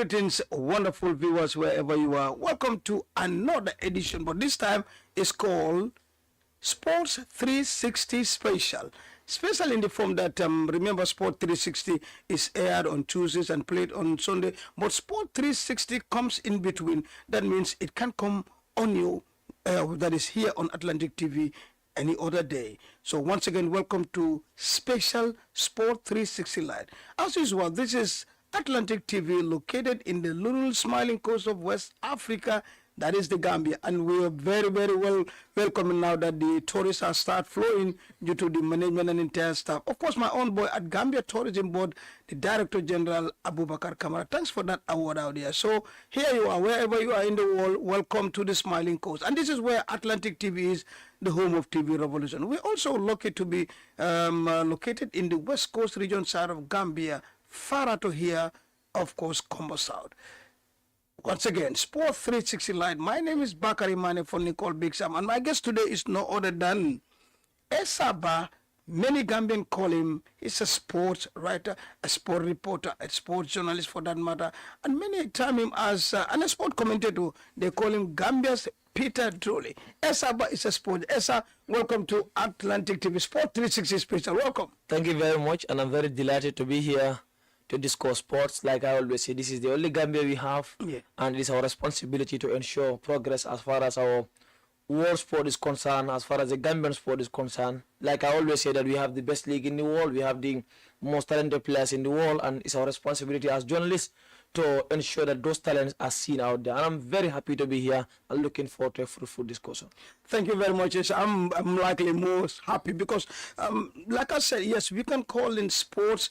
Greetings, wonderful viewers, wherever you are. Welcome to another edition, but this time it's called Sports 360 Special. Special in the form that, remember, Sport 360 is aired on Tuesdays and played on Sunday, but Sport 360 comes in between. That means it can come on you, that is here on Atlantic TV any other day. So once again, welcome to Special Sport 360 Live. As usual, this is Atlantic TV, located in the little smiling coast of West Africa, that is the Gambia, and we are very, very well welcoming now that the tourists are start flowing due to the management and entire staff. Of course, my own boy at Gambia Tourism Board, the Director General Bakary. Thanks for that award out there. So here you are, wherever you are in the world, welcome to the smiling coast, and this is where Atlantic TV is, the home of TV revolution. We're also lucky to be located in the West Coast region side of Gambia, far to here, of course, Combo South. Once again, Sport 360 Live. My name is Bakary Manneh for Nicole Big Sam, and my guest today is no other than Essa. Many Gambians call him. He's a sports writer, a sport reporter, a sports journalist for that matter, and many term him as and a sport commentator. They call him Gambia's Peter Drury. Essa is a sport. Essa, welcome to Atlantic TV Sport 360 Special. Welcome. Thank you very much, and I'm very delighted to be here to discuss sports. Like I always say, this is the only Gambia we have, and it is our responsibility to ensure progress as far as our world sport is concerned, as far as the Gambian sport is concerned. Like I always say that we have the best league in the world, we have the most talented players in the world, and it's our responsibility as journalists to ensure that those talents are seen out there. And I'm very happy to be here and looking forward to a fruitful discussion. Thank you very much. Yes, I'm likely most happy because, like I said, yes, we can call in sports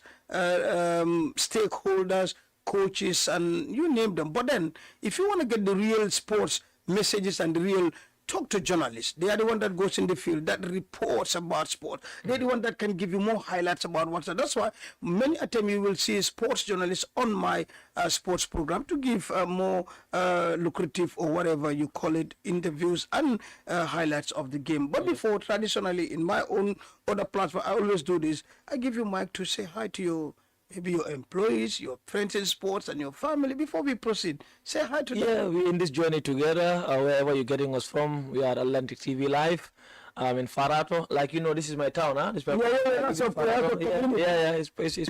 stakeholders, coaches, and you name them. But then, if you want to get the real sports messages and the real talk to journalists. They are the one that goes in the field, that reports about sport. They're the one that can give you more highlights about what's that. That's why many a time you will see sports journalists on my sports program to give more lucrative or whatever you call it, interviews and highlights of the game. But before, traditionally, in my own other platform, I always do this. I give you mic to say hi to your maybe your employees, your friends in sports, and your family. Before we proceed, say hi to them. Yeah, we're in this journey together. Wherever you're getting us from, we are Atlantic TV Live. In Farato, like you know, this is my town, huh? This is my it's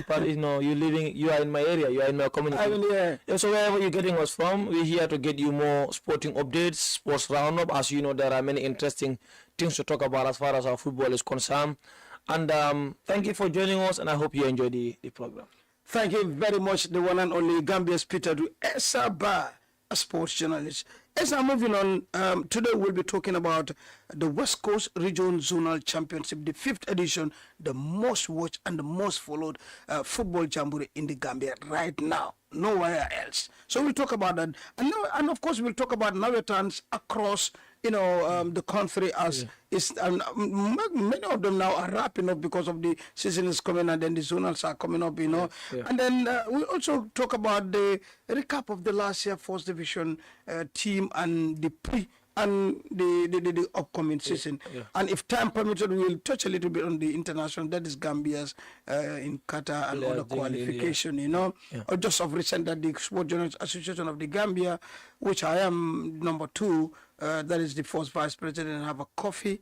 part. You know, you are in my area, you are in my community. So wherever you're getting us from, we're here to get you more sporting updates, sports roundup. As you know, there are many interesting things to talk about as far as our football is concerned. And thank you for joining us, and I hope you enjoy the program. Thank you very much, the one and only Gambia's Peter Drury, Essa, a sports journalist. As I'm moving on, today we'll be talking about the West Coast Region Zonal Championship, the 5th edition, the most watched and the most followed football jamboree in the Gambia right now, nowhere else. So we'll talk about that. And of course, we'll talk about nawetan's across the country as is, many of them now are wrapping up because of the season is coming, and then the zonals are coming up, And then we'll also talk about the recap of the last year First Division team and the the upcoming season. And if time permitted, we'll touch a little bit on the international, that is Gambia's in Qatar and other qualification, or just of recent that the Sport Journalists Association of the Gambia, which I am number 2, that is the first vice president, and have a coffee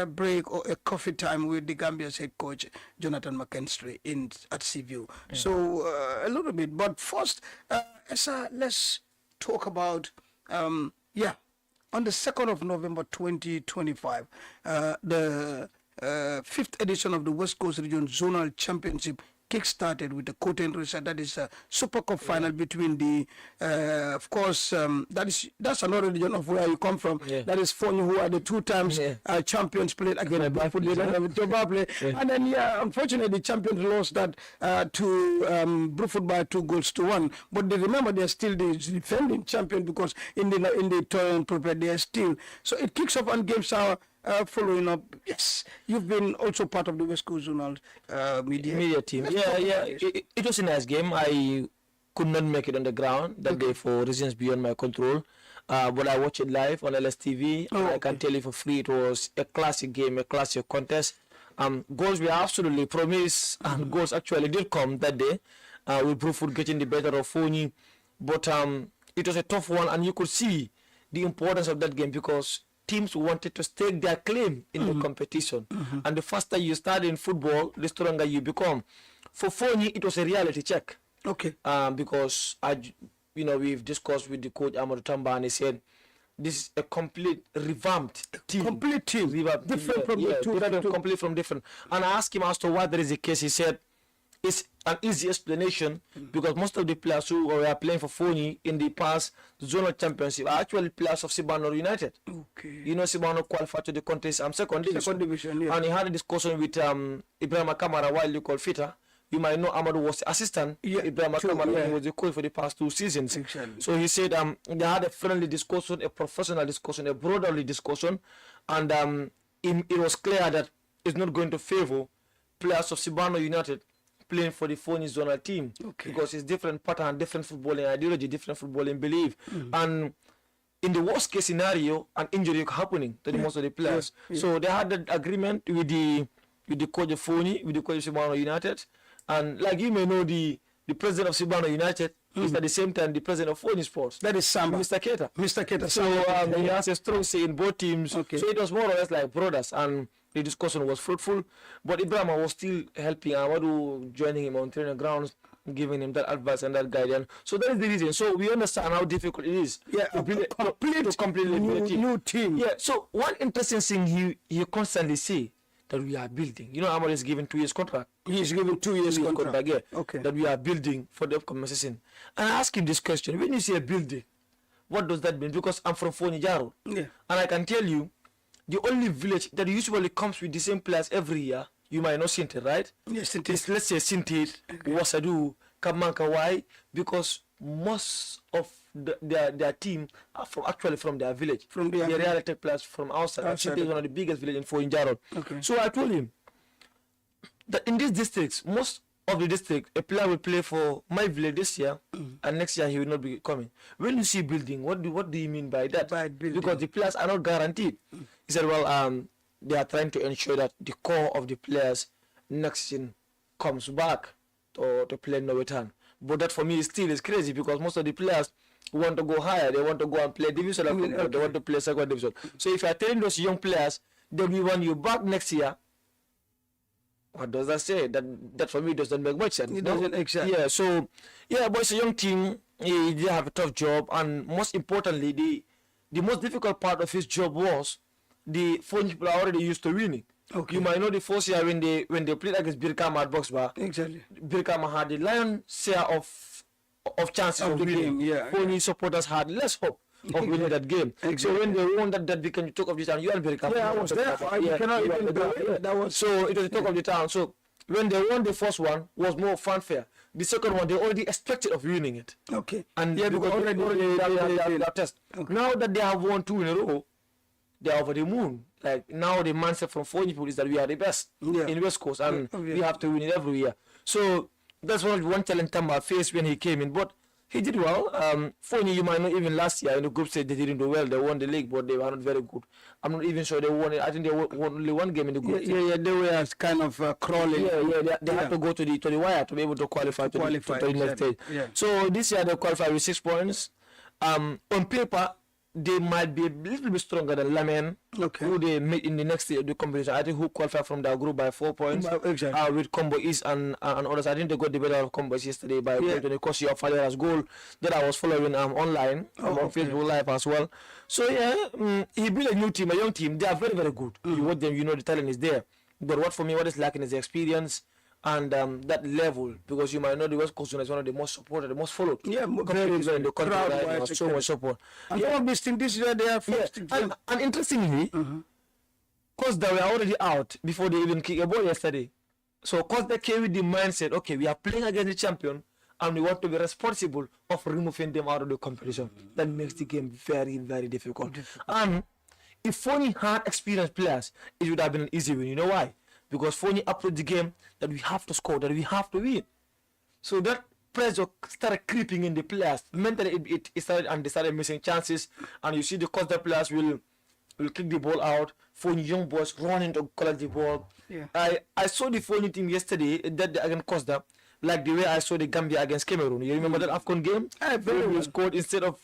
break or a coffee time with the Gambia's head coach, Jonathan McKinstry at Seaview. So a little bit, but first, Essa, let's talk about, on the 2nd of November 2025, the 5th edition of the West Coast Region Zonal Championship kick-started with the Cote Reset, that is a Super Cup final between the, of course, that's another region of where you come from. That is Fonyo, who are the 2 times champions, played against Zimbabwe. And then, unfortunately, the champions lost that to Bruford by 2-1. But remember, they're still the defending champion because in the tournament prepared, they are still. So it kicks off and games are following up. Yes, you've been also part of the West Coast Zonal media team. It was a nice game. I could not make it on the ground that day for reasons beyond my control. But I watched it live on LSTV. I can tell you for free, it was a classic game, a classic contest. Goals were absolutely promised, and goals actually did come that day. With Bruford getting the better of Fonyi. But it was a tough one, and you could see the importance of that game because teams wanted to stake their claim in the competition. And the faster you start in football, the stronger you become. For Fonyi, it was a reality check. Okay. Because we've discussed with the coach Amadou Tamba, and he said this is a complete revamped team. Complete team. Different from the two. Complete from different. And I asked him as to why there is a case. He said it's an easy explanation because most of the players who were playing for Fonyi in the past zonal championship are actually players of Sibano United. Okay. Sibano qualified to the country's second division. Second division, yeah. And he had a discussion with Ibrahim Kamara while you call Fita. You might know Amadou was the assistant. Yeah, Ibrahim Kamara was the coach for the past 2 seasons. Exactly. So he said they had a friendly discussion, a professional discussion, a brotherly discussion, and it was clear that it's not going to favor players of Sibano United playing for the Fonyi zonal team because it's different pattern, different footballing ideology, different footballing belief, and in the worst case scenario, an injury happening to the most of the players. So they had that agreement with the coach of Fonyi, with the coach of Sibano United. And like you may know, the president of Sibano United is at the same time the president of Fonyi Sports. That is Samba. Mr. Keita. Mr. Keita. So he has a strong say in both teams. Okay. So it was more or less like brothers, and the discussion was fruitful. But Ibrahim was still helping Amadou, joining him on training grounds, giving him that advice and that guidance. So that is the reason. So we understand how difficult it is to build a completely new team. Yeah. So one interesting thing he constantly say that we are building. Amadou is given 2 years contract. He's given 2 years contract. Yeah. Okay. That we are building for the upcoming season. And I ask him this question: when you say building, what does that mean? Because I'm from Fonyi Jaro. Yeah. And I can tell you, the only village that usually comes with the same players every year, you might know Sinte, right? Yes, Sinte. It's, let's say Sinte, Wasadu, Kamanka. Why? Because most of their team are actually from their village. From their reality players from outside. Sinte is one of the biggest villages in Fonyi Jaro. Okay. So I told him that in these districts, most of the district, a player will play for my village this year, and next year he will not be coming. When you see building, what do you mean by that? By building. Because the players are not guaranteed. He said, well, they are trying to ensure that the core of the players next season comes back to play no return. But that for me still is crazy because most of the players want to go higher. They want to go and play division. They want to play second division. So if you are telling those young players that we want you back next year, what does that say? That for me doesn't make much sense. It doesn't exactly. Yeah, so but it's a young team. They have a tough job, and most importantly, the most difficult part of his job was the Fonyi people are already used to winning. Okay. You might know the first year when they played against Birkama at Boxbar. Exactly. Birkama had the lion's share of chances of winning. Yeah. Fonyi supporters had less hope of winning that game. Exactly. So when they won that became the talk of the town. You and Birkama. Yeah, I was there. You cannot even that was so it was the talk of the town. So when they won the first one was more fanfare. The second one they already expected of winning it. Okay. And because already they have test. Okay. Now that they have won 2 in a row, they are over the moon. Like now the mindset from Fonyi people is that we are the best in West Coast and we have to win it every year. So that's one challenge Tamba faced when he came in. But he did well. Fonyi, you might know, even last year in the group stage they didn't do well. They won the league, but they were not very good. I'm not even sure they won it. I think they won only one game in the group. Yeah, they were kind of crawling. They had to go to the wire to be able to qualify to the next stage. Yeah. So this year they qualified with 6 points. On paper, they might be a little bit stronger than Lamen, who they meet in the next year the competition. I think who qualified from their group by 4 points. Exactly. With Combo East and others. I think they got the better of Combo East yesterday by because of Falera's goal that I was following online on Facebook Live as well. So he built a new team, a young team. They are very, very good. You watch them, you know the talent is there. But what is lacking is the experience and that level, because you might know the West Coast is one of the most supported, the most followed. Yeah, very in the country right now, so much support. And some of these things this year they are first. And interestingly, because they were already out before they even kicked a ball yesterday. So because they came with the mindset, okay, we are playing against the champion and we want to be responsible of removing them out of the competition. That makes the game very, very difficult. And if Fonyi had experienced players, it would have been an easy win. You know why? Because Fonyi approached the game that we have to score, that we have to win. So that pressure started creeping in the players. Mentally, it started, and they started missing chances. And you see the Costa players will kick the ball out. Fonyi young boys running to collect the ball. Yeah. I saw the Fonyi team yesterday that against Costa. Like the way I saw the Gambia against Cameroon. You remember that AFCON game? Very well. Scored instead of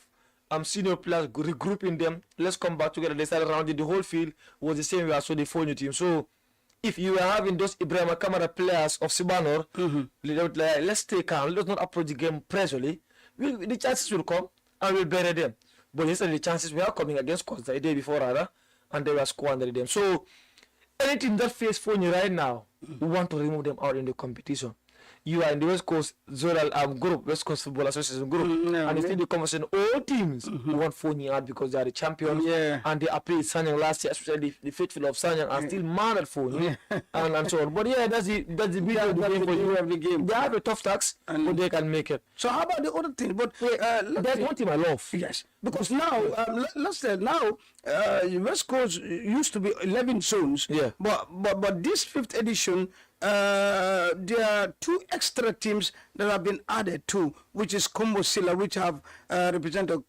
senior players regrouping them. Let's come back together. They started rounding the whole field. Was the same way I saw the Fonyo team. So if you are having those Ibrahim Kamara players of Sibanor, let's stay calm. Let's not approach the game pressually. The chances will come and we'll bury them. But yesterday the chances were coming against Costa the day before rather, and they were squandering them. So any team that face Fonyo right now, we want to remove them out in the competition. You are in the West Coast Zonal group, West Coast Football Association group, and instead the conversation, all teams want Fonyi out because they are the champions, and they appealed Sanyang last year, especially the faithful of Sanyang are still mad at Fonyi, and so on. But yeah, that's the beauty of the game for you. They have a tough task, but they can make it. So how about the other thing? But there's one team I love. Yes, because now let's say now West Coast used to be 11 zones. Yeah. But this 5th edition. There are 2 extra teams that have been added to, which is Kombo Silla, which have represent a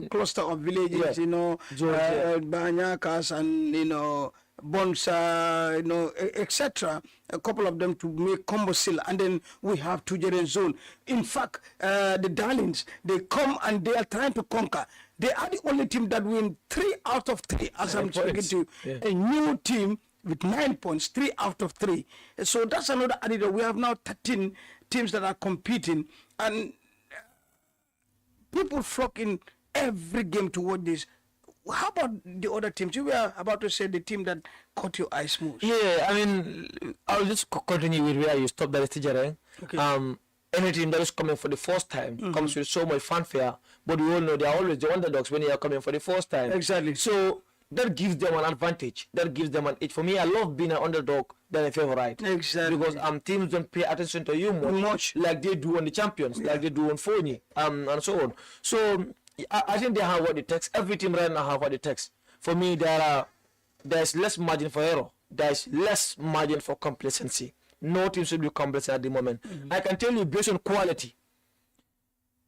cluster of villages, you know, Banyakas and you know Bonsa, you know, etc. A couple of them to make Kombo Silla, and then we have Tujeren Zone. In fact, the Darlings, they come and they are trying to conquer. They are the only team that win 3 out of 3. As I'm speaking to a new team with 9 points, 3 out of 3. So that's another added. We have now 13 teams that are competing, and people flock in every game to watch this. How about the other teams? You were about to say the team that caught your eyes most. Yeah, I mean, I'll just continue with where you stopped, that is Tijara. Okay. Any team that is coming for the first time comes with so much fanfare, but we all know they are always the underdogs when they are coming for the first time. Exactly. So that gives them an advantage. That gives them an edge. For me, I love being an underdog than a favorite. Exactly. Because teams don't pay attention to you much like they do on the champions, like they do on Fonyi, and so on. So I think they have what it takes. Every team right now have what it takes. For me, there's less margin for error. There's less margin for complacency. No team should be complacent at the moment. I can tell you based on quality,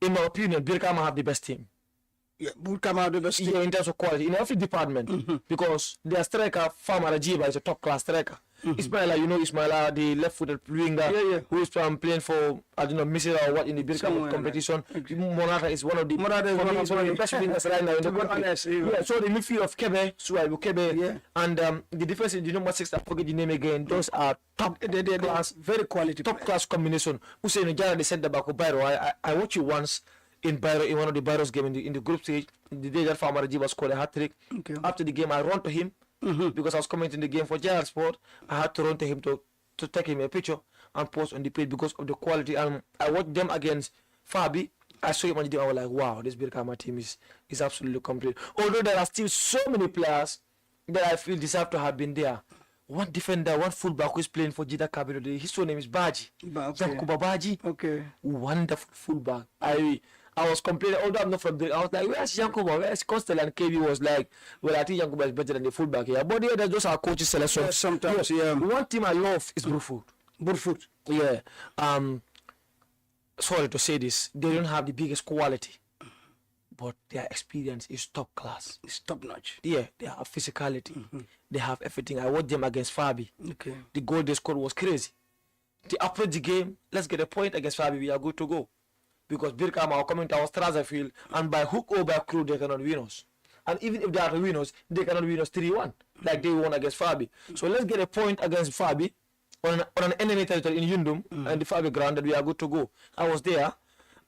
in my opinion, Birkama have the best team. Yeah, Birkama have the best team. Yeah, in terms of quality, in every department. Because their striker, Farmer Rajiba, is a top-class striker. Ismaila, you know Ismaila, the left-footed winger, who is playing for, I don't know, Misira or what in the Birkama competition. Monata is one of the best wingers right now in the country. Yeah, so the midfield of Kebe, Suaibu Kebe, and the defense in the number 6, I forget the name again, those are top-class, very quality, top-class combination. Hussein Jara, they said the Bako Bairo. I watched you once in Bairo, in one of the Bairo's game in the group stage, the day that Farmer Rajiba scored a hat-trick. Okay. After the game, I ran to him, because I was commenting the game for JR Sport. I had to run to him to take him a picture and post on the page because of the quality. And I watched them against Fabi. I saw him on the game. I was like, wow, this Birkama team is absolutely complete. Although there are still so many players that I feel deserve to have been there. One defender, one fullback who is playing for Jida Kabiro. His name is Baji. Baji. Okay. Wonderful fullback. I was complaining, although I'm not from there, I was like, where's Yankuba? Where's Costello? And KB was like, well, I think Yankuba is better than the fullback here. But yeah, that's just our coach's selection. Yeah, sometimes, yeah. One team I love is Burfoot. Burfoot. Yeah. Sorry to say this, they don't have the biggest quality, but their experience is top class. It's top notch. Yeah, they have physicality. They have everything. I watched them against Fabi. Okay. The goal they scored was crazy. They approach the game, let's get a point against Fabi, we are good to go. Because Birkama are coming to our Straza field, and by hook or by crook, they cannot win us. And even if they are to win us, they cannot win us 3-1, like they won against Fabi. So let's get a point against Fabi on an enemy territory in Yundum, and the Fabi ground, that we are good to go. I was there,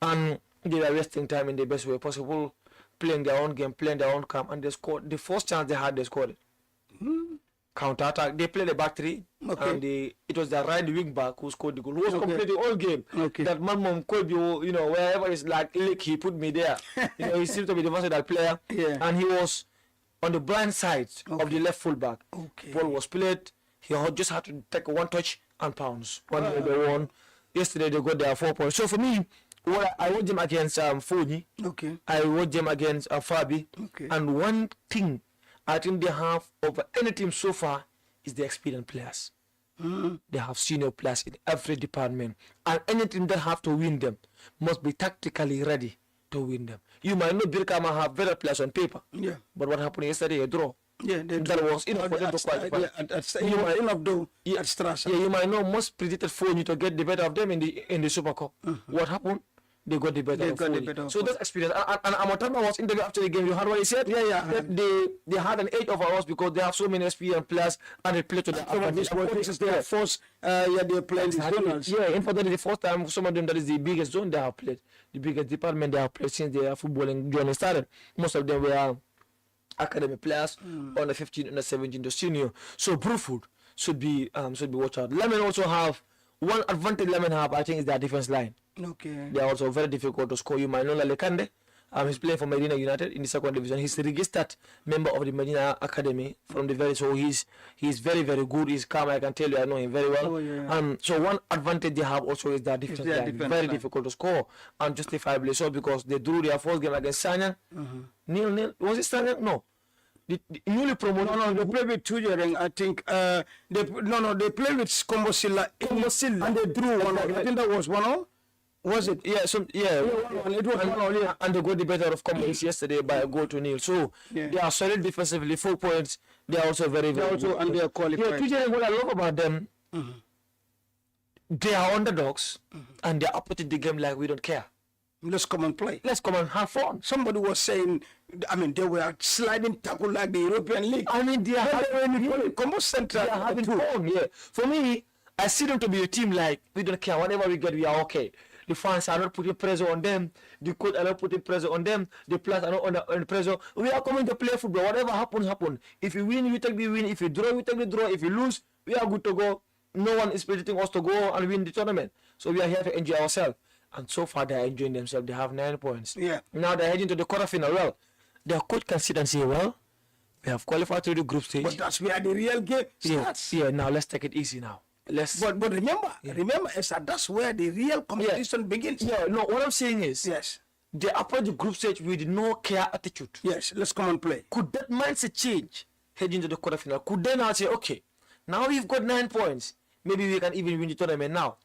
and they were wasting time in the best way possible, playing their own game, playing their own camp, and they scored. The first chance they had, they scored it. Counter attack. They played the back three, and it was the right wing back who scored the goal. Who was completing all game. That man Mom Kobe, you know, wherever it's like leak, he put me there. You know, he seemed to be the versatile player, and he was on the blind side of the left full back. Ball was played. He just had to take one touch and pounce. They won. Yesterday they got their 4 points. So for me, I watched them against Fonyi. I watched them against Fabi. And one thing I think they have over any team so far is the experienced players. They have senior players in every department. And any team that have to win them must be tactically ready to win them. You might know Birkama have better players on paper. But what happened yesterday? A draw. Yeah, that was enough for them to qualify. At Strasser. Yeah, you might know most predicted Phony to get the better of them in the Super Cup. What happened? They got the better of Phony. So that's experience. And Amatama was interviewed after the game. You heard what he said? Yeah. That they had an edge over us because they have so many experienced players and they play to the advantage. This is their first they're playing these zonals. Yeah, unfortunately, the first time some of them that is the biggest zone they have played, the biggest department they have played since their footballing journey started. Most of them were academy players, under 15, under 17 to senior. So Bruford should be watched out. Lemon also have one advantage. Lemon have, I think, is their defense line. Okay. They are also very difficult to score. You might know Lalekande. He's playing for Medina United in the second division. He's a registered member of the Medina Academy from the very. So he's very good. He's calm. I can tell you. I know him very well. Oh, yeah. So one advantage they have also is their defense line. Very difficult to score and justifiably so because they drew their first game against Sanyang. 0-0. Was it Sanyang? No. The newly promoted. No, they play with Tujering. I think they play with Kombosilla and they drew 1-0. I think that was 1-0. Was it? Yeah, so yeah. It was 1-0, yeah. And they got the better of Combo yesterday by a goal to nil. So they are solid defensively, 4 points. They are also very good. And they are qualified. Yeah, Tujering, what I love about them, they are underdogs and they are approaching the game like we don't care. Let's come and play. Let's come and have fun. Somebody was saying, I mean, they were sliding tackle like the European League. I mean, they are having fun. Yeah. For me, I see them to be a team like we don't care. Whatever we get, we are okay. The fans are not putting pressure on them. The coach are not putting pressure on them. The players are not under pressure. We are coming to play football. Whatever happens, happen. If you win, we take the win. If you draw, we take the draw. If you lose, we are good to go. No one is predicting us to go and win the tournament. So we are here to enjoy ourselves. And so far, they are enjoying themselves. They have 9 points. Yeah. Now they're heading to the quarterfinal. Well, their coach can sit and say, well, we have qualified to the group stage. But that's where the real game starts. Yeah, now let's take it easy now. But remember, Essa, that's where the real competition begins. Yeah, no, what I'm saying is, yes, they approach the group stage with no care attitude. Yes, let's come and play. Could that mindset change heading to the quarterfinal? Could they now say, okay, now we've got 9 points, maybe we can even win the tournament now.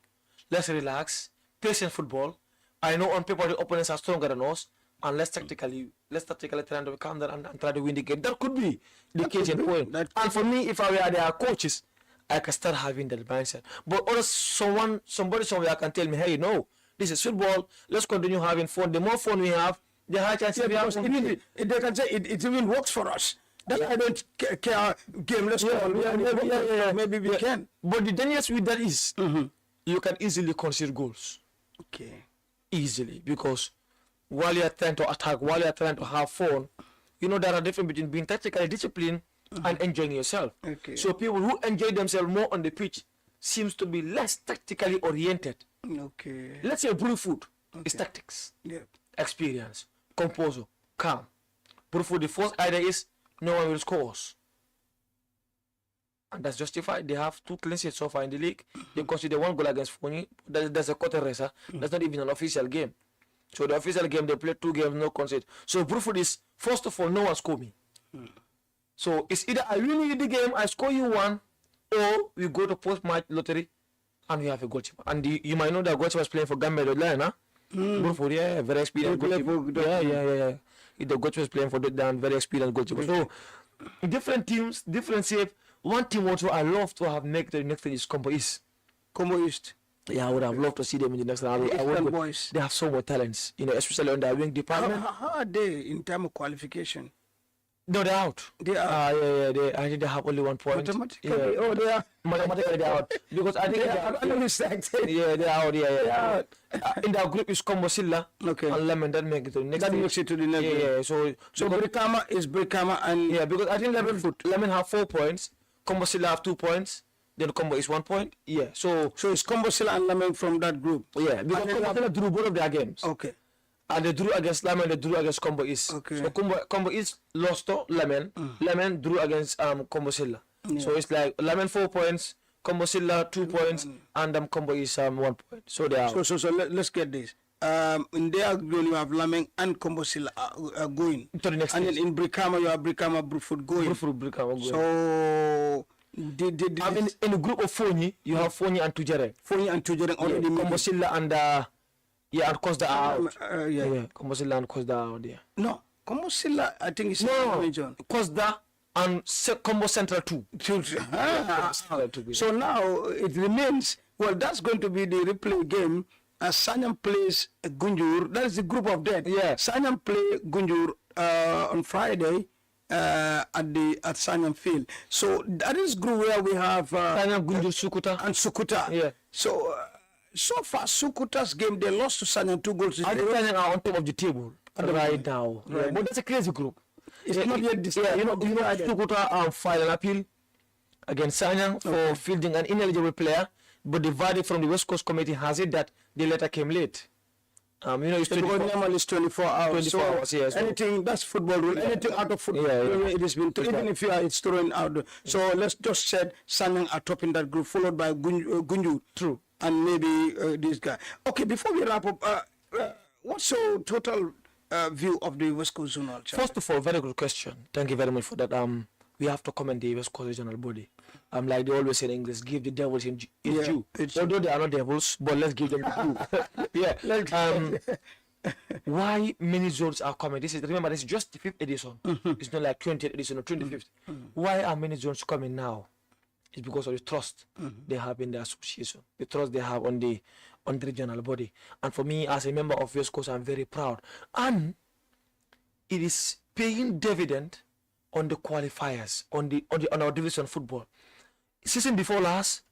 Let's relax, patient football. I know on paper the opponents are stronger than us, and let's tactically try to calm down and try to win the game. That could be the case in point. And for me, if I were their coaches, I can start having that mindset. But somebody somewhere can tell me, hey, no, this is football. Let's continue having fun. The more fun we have, the higher chance we have. They can say it even works for us. That I don't care game. Let's go. Maybe we can. But the dangerous with that is you can easily concede goals. Okay. Easily, because while you are trying to attack, while you are trying to have fun, you know there are difference between being tactically disciplined and enjoying yourself. Okay. So people who enjoy themselves more on the pitch seems to be less tactically oriented. Okay. Let's say Bruford is tactics, experience, composure, calm. Bruford, the first idea is no one will score us. And that's justified. They have 2 clean sheets so far in the league. They consider 1 goal against Phony. That's a quarter racer. That's not even an official game. So the official game, they play 2 games, no concede. So Bruford is, first of all, no one score me. So it's either I win you the game, I score you 1, or we go to post-match lottery and we have a goalkeeper. And you might know that goalkeeper is playing for Gambia, huh? Bruford, yeah, very experienced goalkeeper. Yeah. The goalkeeper is playing for the very experienced goalkeeper. So different teams, different shape. One team also I love to have make the next thing is Combo East. Combo East. Yeah, I would have loved to see them in the next round. Boys. They have so much talents, especially on the wing department. How are they in terms of qualification? No, they're out. They are. I think they have only 1 point. Automatically. Yeah. Oh, they are. Mathematically, they're out because I think they're out. Yeah, they're out. Yeah. In that group is Combo Silla. Okay. And Lemon that make it to the next. That makes it to the next. Yeah. So Brikama is Brikama and because I think Lemon have 4 points. Combo Silla have 2 points. Then Combo is 1 point. Yeah. So it's Combo Silla and Lemon from that group. Yeah, because Combo Silla drew both of their games. Okay. And they drew against Lemon, they drew against Combo East. Okay. So Combo East lost to Lemon. Lemon drew against Combo Silla. Yeah. So it's like Lemon 4 points, Combo Silla 2 points, and Combo East 1 point. So they are. So let's get this. In their group you have Lemon and Combo Silla going to the next stage. And then in Brikama you have Brikama Bruford going. Brikama going. So I mean, in the group of Phony, you have Phony and Tujere. Phony and Tujere already. Combo Silla and and Costa are out. Combo Silla and Costa are out there. No, Combo Silla I think is Costa and Combo Central 2. So now it remains, well, that's going to be the replay game. Sanyang plays Gunjur. That is the group of death. Yeah. Sanyang play Gunjur on Friday at Sanyang Field. So that is group where we have Sanyang, Gunjur, Sukuta. and Sukuta. Yeah. So so far Sukuta's game, they lost to Sanyang 2 goals. I think Sanyang are on top of the table right now. Right. Yeah. But that's a crazy group. It's not yet decided. Yeah, you know Sukuta filed an appeal against Sanyang for fielding an ineligible player, but the verdict from the West Coast Committee has it that the letter came late. It's 24, normal is 24 hours. 24 hours, yeah, so anything, that's football rule. Anything out of football, it has been, even if it's thrown out. So let's just say Sanyang are top in that group, followed by Gunjur. True. And maybe this guy. Okay, before we wrap up, what's your total view of the West Coast Zonal Championship? First of all, very good question. Thank you very much for that. We have to commend the West Coast Regional Body. Like they always say in English, give the devils his due. Although they are not devils, but let's give them the due. Why many zones are coming? Remember, this is just the 5th edition. It's not like 20th edition or 25th. Why are many zones coming now? It's because of the trust they have in the association, the trust they have on the regional body. And for me, as a member of West Coast, I'm very proud. And it is paying dividend on the qualifiers, on our division football. Season before last,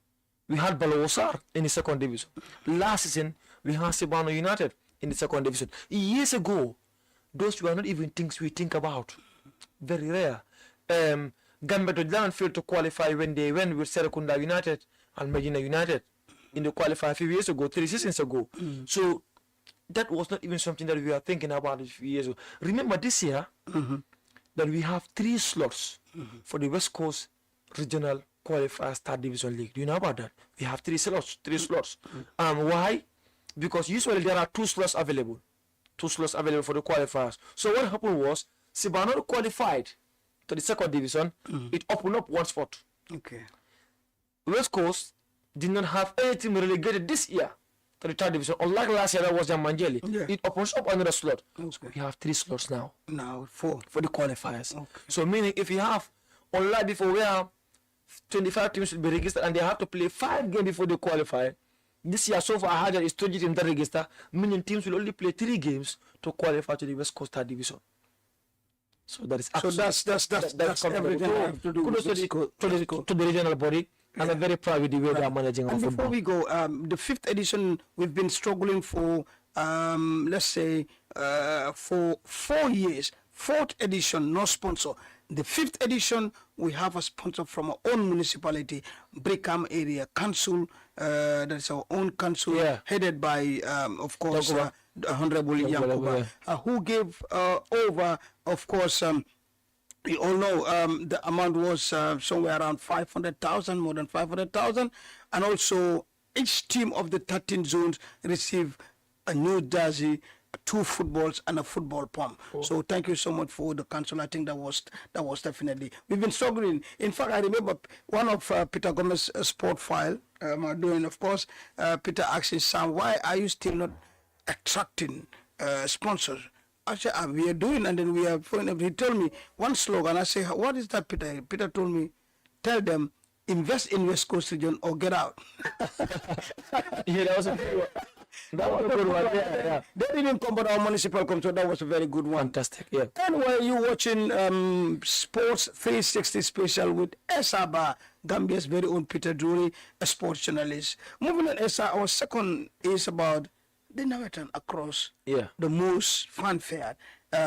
we had Balawosar in the 2nd division. Last season, we had Sibano United in the 2nd division. Years ago, those were not even things we think about. Very rare. Gambia to failed to qualify when they went with Serekunda United and Medina United in the qualifier a few years ago, 3 seasons ago. So that was not even something that we were thinking about a few years ago. Remember this year that we have 3 slots for the West Coast Regional Qualifiers 3rd Division League. Do you know about that? We have 3 slots. Why? Because usually there are 2 slots available. 2 slots available for the qualifiers. So what happened was Sibano qualified to the 2nd division. It opened up 1 spot. Okay. West Coast did not have any team relegated this year to the 3rd division. Unlike last year, that was Manjeli. Yeah. It opens up another slot. Okay. So we have 3 slots now. Now 4 for the qualifiers. Okay. So meaning if you have, unlike before where 25 teams should be registered and they have to play 5 games before they qualify, this year so far I heard that it's 20 teams that register, meaning teams will only play 3 games to qualify to the West Coast 3rd division. So that is that's everything I have to do with to the regional body. And I'm very proud with the way they are managing our football. Before we go, the 5th edition, we've been struggling for, let's say, for 4 years. 4th edition, no sponsor. The 5th edition, we have a sponsor from our own municipality, Brickham Area Council. That's our own council, headed by, of course, Honorable Yankuba, who gave over, of course, you all know the amount was somewhere around 500,000, more than 500,000. And also, each team of the 13 zones received a new jersey, 2 footballs, and a football pump. So thank you so much for the council. I think that was definitely. We've been struggling. In fact, I remember one of Peter Gomez's sport file doing, of course, Peter asking Sam, why are you still not attracting sponsors? I said, we are doing, and then we are. He told me one slogan. I say, what is that, Peter? Peter told me, tell them, invest in West Coast region or get out. Yeah, that was a good one. That was a good one. Yeah. They didn't come, but our municipal come, so that was a very good one. Fantastic. Yeah. Anyway, you watching Sports 360 special with Essa, Gambia's very own Peter Drury, a sports journalist. Moving on, Essa, our second is about the Nawetan across the most fanfare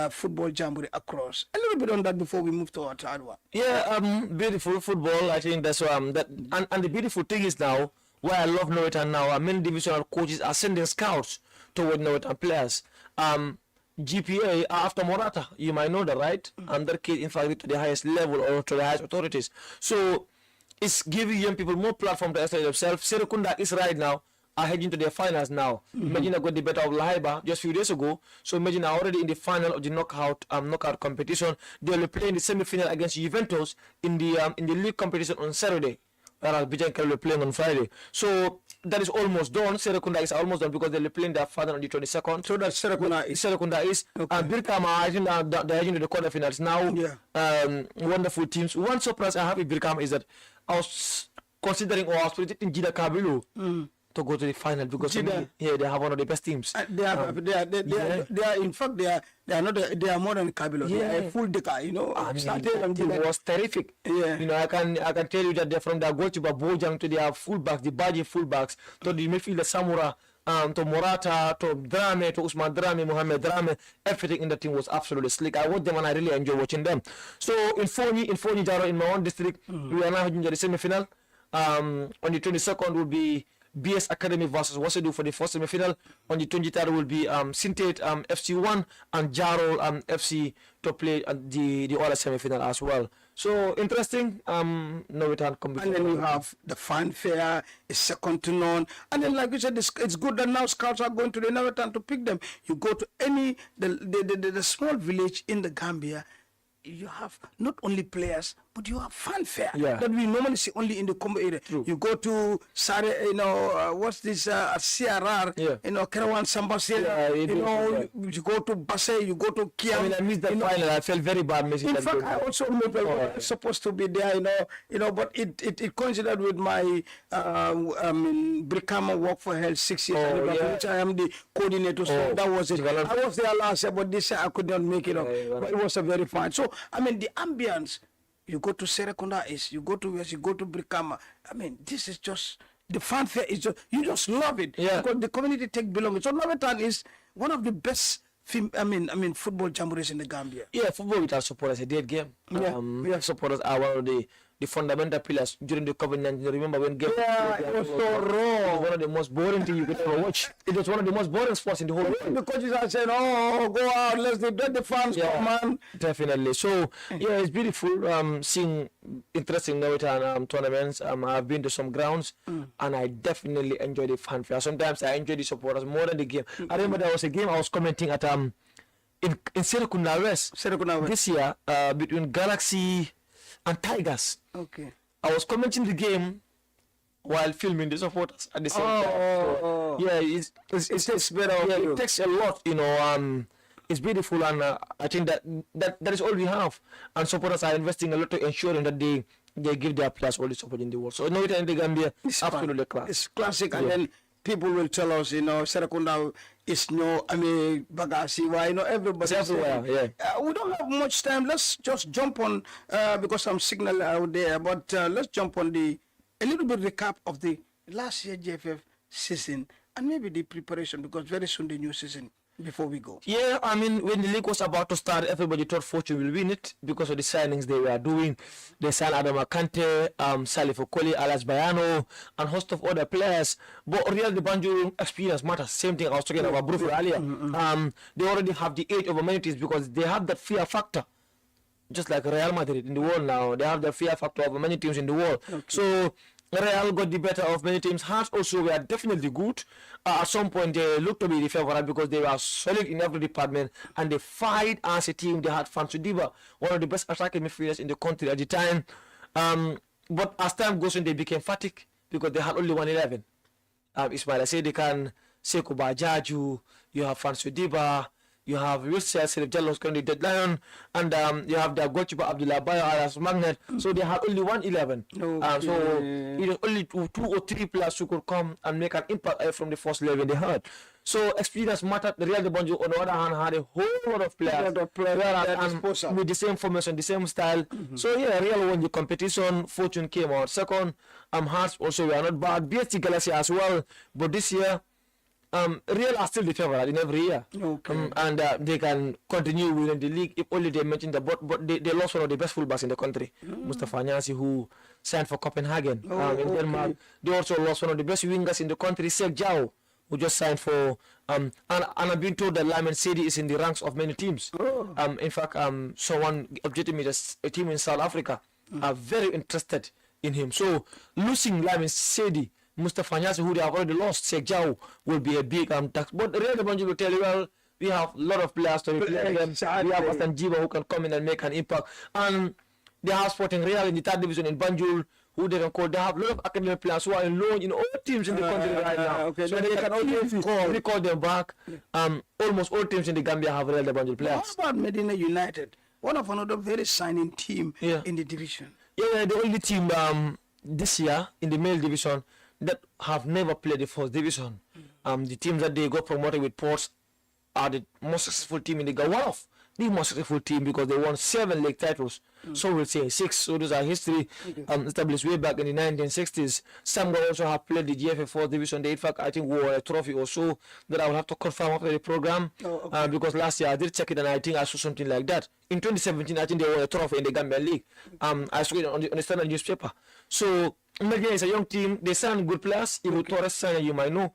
football jamboree across. A little bit on that before we move to our third one. Yeah, beautiful football. I think that's and the beautiful thing is now, why I love Nawetan now, our main divisional coaches are sending scouts toward Nawetan players. GPA after Morata, you might know that, right? And their kids, in fact, to the highest level or to the highest authorities. So it's giving young people more platform to express themselves. Serekunda is right now are heading to their finals now. Imagine I got the better of Lahaiba just a few days ago. So imagine are already in the final of the knockout competition. They will play in the semi-final against Juventus in the league competition on Saturday. Whereas Bijan will be playing on Friday. So that is almost done. Serekunda is almost done because they're playing their final on the 22nd. So that's Serekunda is. And Birkama, I think they're in the quarterfinals now. Yeah. Wonderful teams. One surprise I have with Birkama is that I was considering or I was predicting Jida Kabilu to go to the final because they have one of the best teams. They are in fact they are not they are more than Kabilo. They are a full decker, you know. I mean, it was terrific. Yeah. You know, I can tell you that they're from the goalkeeper Bojang to their fullbacks, the Baji fullbacks, to the midfielder Samura, to Morata, to Drame, to Usman Drame, Mohamed Drame. Everything in the team was absolutely slick. I watched them and I really enjoy watching them. So in Foni Jaro, in my own district, we are now in the semi-final. On the 22nd will be BS Academy versus Wasedu for the first semi-final. On the 23rd will be Sintate FC1 and Jaro FC to play the other semi-final as well. So interesting. No return competition. And then you have the fanfare is second to none. And then, like you said, it's good that now scouts are going to the Northern to pick them. You go to any the small village in the Gambia. You have not only players, but you have fanfare that we normally see only in the Combo area. True. You go to Sare, you know, what's this, CRR, you know, Kerawan Sambasela, you know, you go to Basse, you go to Kiam. I mean, I missed the final. I felt very bad missing that. In fact, I also was supposed to be there, you know, but it coincided with my Brikama Walk for Health 6 years, which I am the coordinator, so that was it. I was there last year, but this year I could not make it up. But it was a very fine. So, I mean, the ambience, you go to Serekunda East, you go to West, you go to Brikama. I mean, this is just, the fanfare is just, you just love it. Yeah. Because the community take belonging. So, Novetan is one of the best football jamborees in the Gambia. Yeah, football with our supporters, a dead game. We have supporters are one of the fundamental pillars during the COVID-19. Remember when game? Yeah, it was so raw. It was one of the most boring things you could ever watch. It was one of the most boring sports in the whole world. The coaches are saying, "Oh, go out, let the fans come, man." Definitely. So yeah, it's beautiful seeing interesting Northern tournaments. I've been to some grounds and I definitely enjoy the fanfare. Sometimes I enjoy the supporters more than the game. I remember there was a game I was commenting at in Serekunda West this year between Galaxy and Tigers. Okay. I was commenting the game while filming the supporters at the same time. So, yeah, it takes better. Yeah, it takes a lot, you know. It's beautiful, and I think that is all we have. And supporters are investing a lot to ensuring that they give their players all the support in the world. So no, in the Gambia, it's absolutely class. It's classic, and then people will tell us, you know, Serekunda is no, I mean, Bagasi, why, you know, everybody. Everywhere, we don't have much time. Let's just jump on, because I'm signal out there, but let's jump on a little bit recap of the last year JFF season and maybe the preparation, because very soon the new season. Before we go. Yeah, I mean, when the league was about to start, everybody thought Fortune will win it because of the signings they were doing. They signed Adam Akante, Salif Okoli, Alas Bayano, and host of other players. But really, the Banjul experience matters. Same thing I was talking about briefly earlier. They already have the edge over many teams because they have that fear factor. Just like Real Madrid in the world now, they have the fear factor over many teams in the world. Okay. So Real got the better of many teams. Hearts also were definitely good. At some point, they looked to be the favorite because they were solid in every department and they fight as a team. They had Fansudiba, one of the best attacking midfielders in the country at the time. But as time goes on, they became fatigued because they had only 111. Ismail Asedikan, Sekou Bajaju, you have Fansudiba, you have Wilson Serif Jallo's currently dead lion, and you have the goalkeeper Abdullah Bayo as Manneh. So they had only 111. Okay. So it was only two or three players who could come and make an impact from the first 11 they had. So experience mattered. The Real de Banjul, on the other hand, had a whole lot of players with the same formation, the same style. So yeah, Real won the competition. Fortune came out second. Hearts also were not bad. BST Galaxy as well. But this year, Real are still the favorite in every year. Okay. And they can continue winning the league if only they mention the but they lost one of the best fullbacks in the country, Mustafa Nyasi, who signed for Copenhagen in Denmark. They also lost one of the best wingers in the country, Sek Jao, who just signed for and I've been told that Lyman Sedi is in the ranks of many teams. In fact, someone updated me that a team in South Africa are very interested in him. So losing Lyman Sedi, Mustafa Nyasi, who they have already lost, Sekjao, will be a big tax. But the Real de Banjul will tell you, well, we have a lot of players to replace them. We have Astan Jiba who can come in and make an impact. And they have Sporting Real in the third division in Banjul, who they can call. They have a lot of academy players who are in loan in all teams in the country right now. Okay, So they can always call them back. Almost all teams in the Gambia have Real de Banjul players. What about Medina United? One of another very shining team in the division. Yeah, the only team this year in the male division that have never played the first division. The teams that they got promoted with Ports are the most successful team in the Gambia. One of the most successful team because they won 7 league titles. So we'll say 6. So those are history established way back in the 1960s. Some also have played the GFA 4th division. They in fact I think won a trophy or so that I will have to confirm after the program. Because last year I did check it and I think I saw something like that. In 2017 I think they won a trophy in the Gambia League. I saw it on the Standard newspaper. So Medina is a young team. They signed good players. Ibu Torres signed, you might know.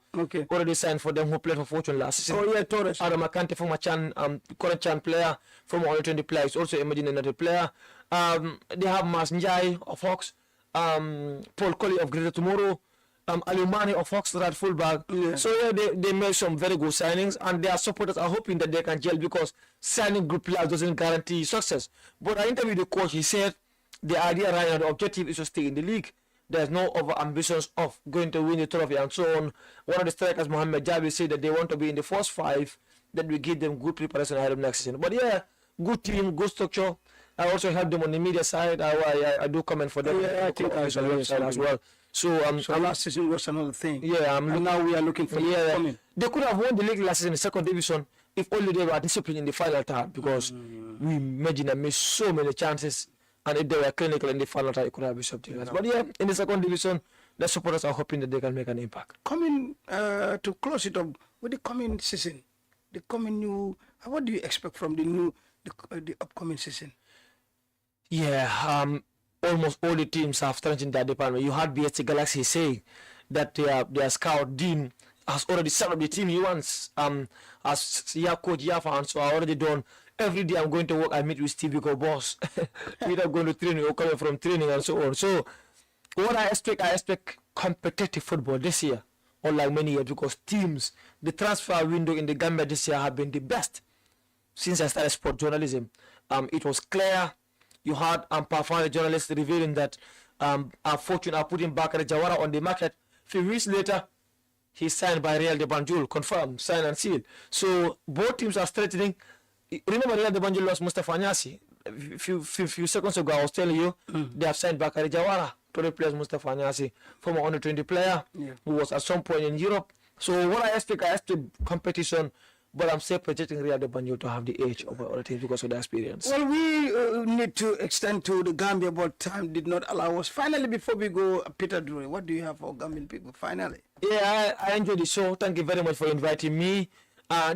Already signed for them who played for Fortune last season. Oh yeah, Torres. Adam Akante, former current Chan player, former under-20 player, is also a Medina United player. They have Mas Njai of Hawks, Paul Colley of Greater Tomorrow, Ali Manneh of Hawks at fullback. So yeah, they made some very good signings, and their supporters are hoping that they can gel because signing good players doesn't guarantee success. But I interviewed the coach. He said the idea right now, the objective is to stay in the league. There's no over ambitions of going to win the trophy and so on. One of the strikers, Mohamed Jabi, said that they want to be in the first 5, that we give them good preparation ahead of next season. But yeah, good team, good structure. I also help them on the media side. I do comment for them. Yeah, I think I saw as well. So last season was another thing. Yeah, and now we are looking for coming. They could have won the league last season in the 2nd division if only they were disciplined in the final third because we imagine and missed so many chances. And if they were clinical in the final time, it could have been something else. But yeah, in the 2nd division, the supporters are hoping that they can make an impact. Coming to close it up with the coming season, the coming new, what do you expect from the upcoming season? Yeah, almost all the teams have strengthened their department. You had BSC Galaxy saying that their scout Dean has already set up the team he wants. As coach Yafa and so I already done. Every day I'm going to work, I meet with Stevie Go boss. Either going to training or coming from training and so on. So what I expect competitive football this year, unlike many years, because teams, the transfer window in the Gambia this year have been the best since I started sport journalism. It was clear. You had Pafana journalists revealing that Fortune are putting Bakary Jawara on the market. A few weeks later, he's signed by Real de Banjul, confirmed, signed and sealed. So both teams are strengthening. Remember, Real de Banjul lost Mustafa Nyasi. Few seconds ago, I was telling you, they have signed Bakary Jawara to replace Mustafa Nyasi, former under-20 player who was at some point in Europe. So what I expect competition, but I'm still projecting Real de Banjul to have the edge over other teams because of the experience. Well, we need to extend to the Gambia, but time did not allow us. Finally, before we go, Peter Drury, what do you have for Gambian people? Finally. Yeah, I enjoyed the show. Thank you very much for inviting me.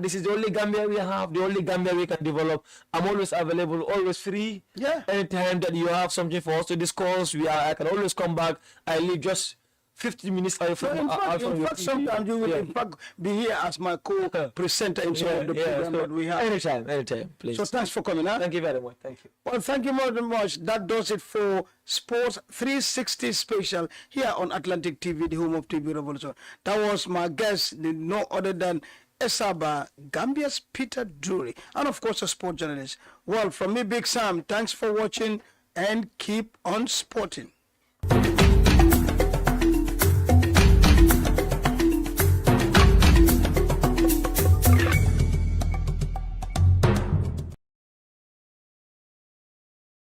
This is the only Gambia we have, the only Gambia we can develop. I'm always available, always free. Yeah. Anytime that you have something for us to discuss, I can always come back. I live just 15 minutes away from in fact, sometimes you will in fact be here as my co-presenter in some of the program that we have. Anytime, please. So thanks for coming. Huh? Thank you very much. Thank you. Well, thank you very much. That does it for Sports 360 Special here on Atlantic TV, the home of TV Revolution. That was my guest, no other than Essa, Gambia's Peter Drury, and of course a sport journalist. Well, from me, Big Sam, thanks for watching and keep on sporting.